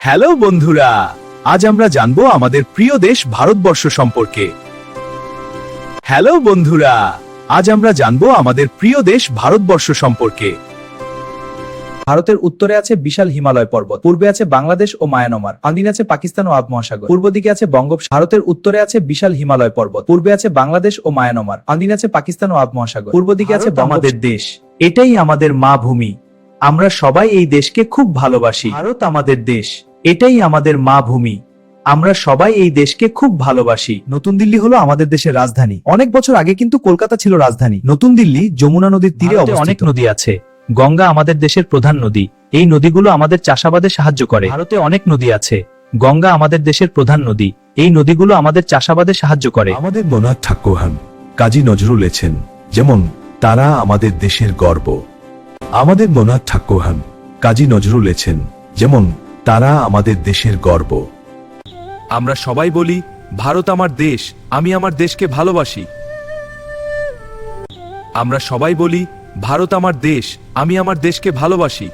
Hello বন্ধুরা, আজ আমরা জানবো আমাদের প্রিয় দেশ ভারতবর্ষ সম্পর্কে। হ্যালো বন্ধুরা, আজ আমরা জানবো আমাদের প্রিয় দেশ ভারতবর্ষ সম্পর্কে। ভারতের উত্তরে আছে বিশাল হিমালয় পর্বত, পূর্বে আছে বাংলাদেশ ও মায়ানমার, আন্দিন আছে পাকিস্তান ও আরব মহাসাগর, পূর্ব দিকে আছে বঙ্গোপসাগর। ভারতের উত্তরে আছে বিশাল হিমালয় পর্বত, পূর্বে আছে বাংলাদেশ ও মায়ানমার, আন্দিন আছে পাকিস্তান ও আরব মহাসাগর, পূর্ব দিকে আছে আমাদের দেশ। এটাই আমাদের মা ভূমি, আমরা সবাই এই দেশকে খুব ভালোবাসি। ভারত আমাদের দেশ, এটাই আমাদের মা ভূমি, আমরা সবাই এই দেশকে খুব ভালোবাসি। নতুন দিল্লি হলো আমাদের দেশের রাজধানী। অনেক বছর আগে কিন্তু কলকাতা ছিল রাজধানী। নতুন দিল্লি যমুনা নদীর তীরে অবস্থিত। অনেক নদী আছে। গঙ্গা আমাদের দেশের প্রধান নদী, এই নদীগুলো আমাদের চাষাবাদে সাহায্য করে। ভারতে অনেক নদী আছে। গঙ্গা আমাদের দেশের প্রধান নদী, এই নদীগুলো আমাদের চাষাবাদে সাহায্য করে। আমাদের মনার ঠাকুরহান কাজী নজরুল লেছেন, যেমন তারা আমাদের দেশের গর্ব। আমাদের মনার ঠাকুরহান কাজী নজরুল লেছেন, যেমন তারা আমাদের দেশের গর্ব। আমরা সবাই বলি, ভারত আমার দেশ, আমি আমার দেশকে ভালোবাসি। আমরা সবাই বলি, ভারত আমার দেশ, আমি আমার দেশকে ভালোবাসি।